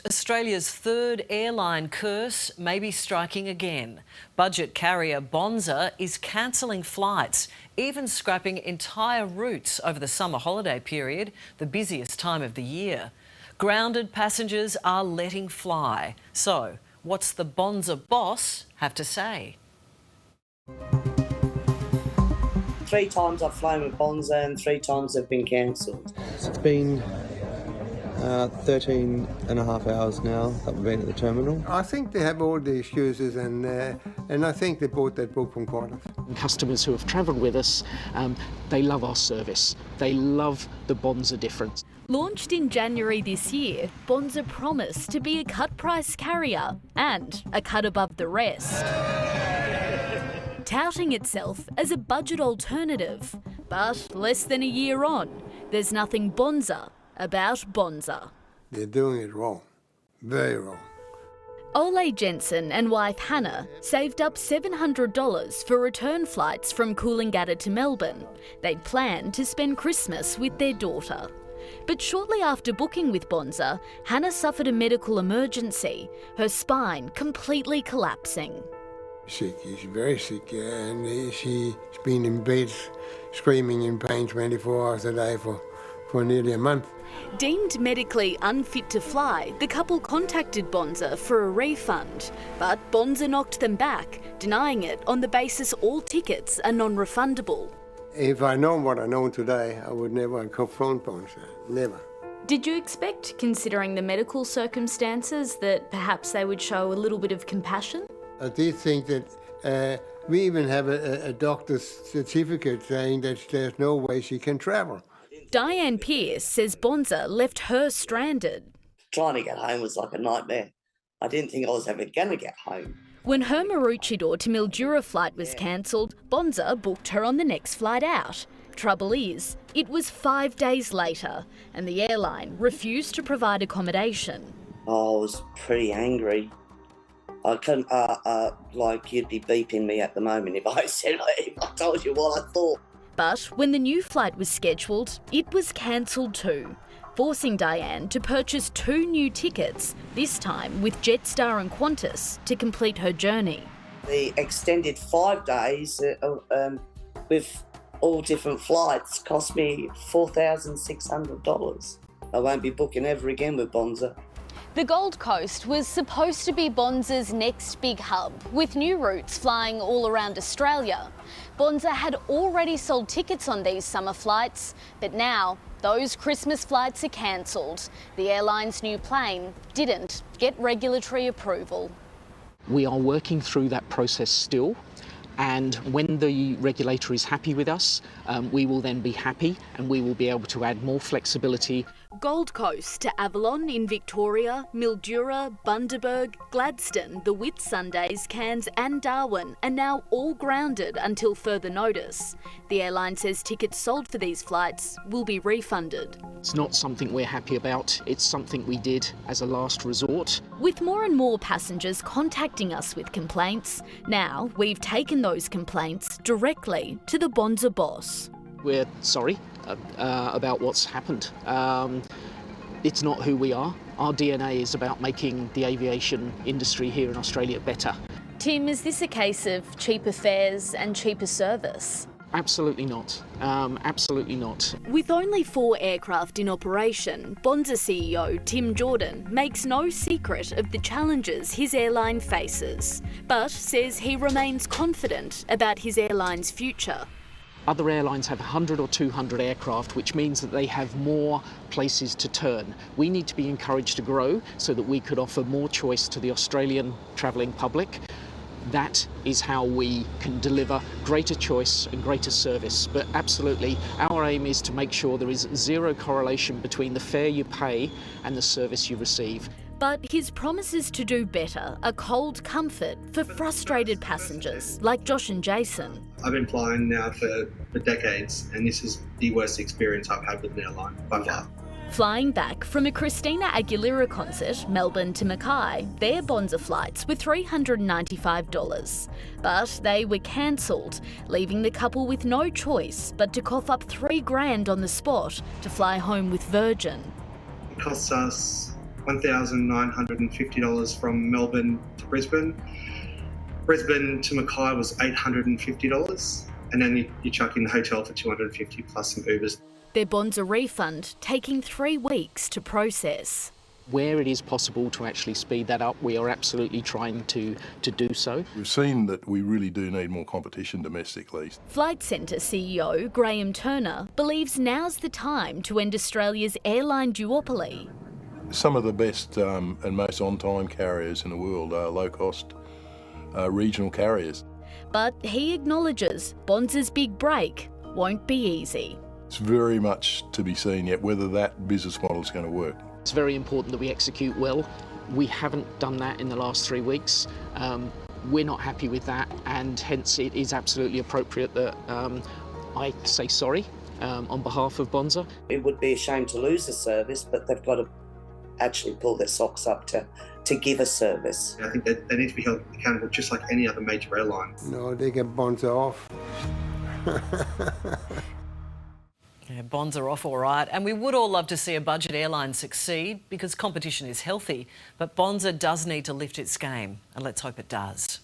Australia's third airline curse may be striking again. Budget carrier Bonza is cancelling flights, even scrapping entire routes over the summer holiday period, the busiest time of the year. Grounded passengers are letting fly. So, what's the Bonza boss have to say? 3 times I've flown with Bonza and 3 times they've been cancelled. It's been 13 and a half hours now that we've been at the terminal. I think they have all the excuses and I think they bought that book from Qantas. Customers who have travelled with us, they love our service. They love the Bonza difference. Launched in January this year, Bonza promised to be a cut-price carrier and a cut above the rest, touting itself as a budget alternative. But less than a year on, there's nothing Bonza about Bonza. They're doing it wrong, very wrong. Ole Jensen and wife Hannah saved up $700 for return flights from Coolangatta to Melbourne. They'd planned to spend Christmas with their daughter. But shortly after booking with Bonza, Hannah suffered a medical emergency, her spine completely collapsing. Sick, she's very sick, and she's been in bed screaming in pain 24 hours a day for nearly a month. Deemed medically unfit to fly, the couple contacted Bonza for a refund, but Bonza knocked them back, denying it on the basis all tickets are non-refundable. If I know what I know today, I would never have phoned Bonza, never. Did you expect, considering the medical circumstances, that perhaps they would show a little bit of compassion? I did think that we even have a doctor's certificate saying that there's no way she can travel. Diane Pearce says Bonza left her stranded. Trying to get home was like a nightmare. I didn't think I was ever going to get home. When her Maroochydore to Mildura flight was cancelled, Bonza booked her on the next flight out. Trouble is, it was 5 days later and the airline refused to provide accommodation. I was pretty angry. I couldn't, like you'd be beeping me at the moment if I told you what I thought. But when the new flight was scheduled, it was cancelled too, forcing Diane to purchase 2 new tickets, this time with Jetstar and Qantas, to complete her journey. The extended 5 days with all different flights cost me $4,600. I won't be booking ever again with Bonza. The Gold Coast was supposed to be Bonza's next big hub, with new routes flying all around Australia. Bonza had already sold tickets on these summer flights, but now those Christmas flights are cancelled. The airline's new plane didn't get regulatory approval. We are working through that process still, and when the regulator is happy with us, we will then be happy and we will be able to add more flexibility. Gold Coast to Avalon in Victoria, Mildura, Bundaberg, Gladstone, the Whitsundays, Cairns and Darwin are now all grounded until further notice. The airline says tickets sold for these flights will be refunded. It's not something we're happy about, it's something we did as a last resort. With more and more passengers contacting us with complaints, now we've taken those complaints directly to the Bonza boss. We're sorry about what's happened. It's not who we are. Our DNA is about making the aviation industry here in Australia better. Tim, is this a case of cheaper fares and cheaper service? Absolutely not. Absolutely not. With only 4 aircraft in operation, Bonza CEO Tim Jordan makes no secret of the challenges his airline faces, but says he remains confident about his airline's future. Other airlines have 100 or 200 aircraft, which means that they have more places to turn. We need to be encouraged to grow so that we could offer more choice to the Australian travelling public. That is how we can deliver greater choice and greater service. But absolutely, our aim is to make sure there is zero correlation between the fare you pay and the service you receive. But his promises to do better are cold comfort for frustrated passengers like Josh and Jason. I've been flying now for decades, and this is the worst experience I've had with an airline by far. Flying back from a Christina Aguilera concert, Melbourne to Mackay, their Bonza flights were $395. But they were cancelled, leaving the couple with no choice but to cough up $3,000 on the spot to fly home with Virgin. It costs us $1,950 from Melbourne to Brisbane. Brisbane to Mackay was $850, and then you chuck in the hotel for $250 plus some Ubers. Their Bonza refund taking 3 weeks to process. Where it is possible to actually speed that up, we are absolutely trying to do so. We've seen that we really do need more competition domestically. Flight Centre CEO Graham Turner believes now's the time to end Australia's airline duopoly. Some of the best and most on-time carriers in the world are low-cost regional carriers. But he acknowledges Bonza's big break won't be easy. It's very much to be seen yet whether that business model is going to work. It's very important that we execute well. We haven't done that in the last 3 weeks. We're not happy with that, and hence it is absolutely appropriate that I say sorry on behalf of Bonza. It would be a shame to lose a service, but they've got to actually pull their socks up to give a service. I think that they need to be held accountable just like any other major airline. No, they get Bonza off. Yeah, bonds are off all right, and we would all love to see a budget airline succeed because competition is healthy, but Bonza does need to lift its game, and let's hope it does.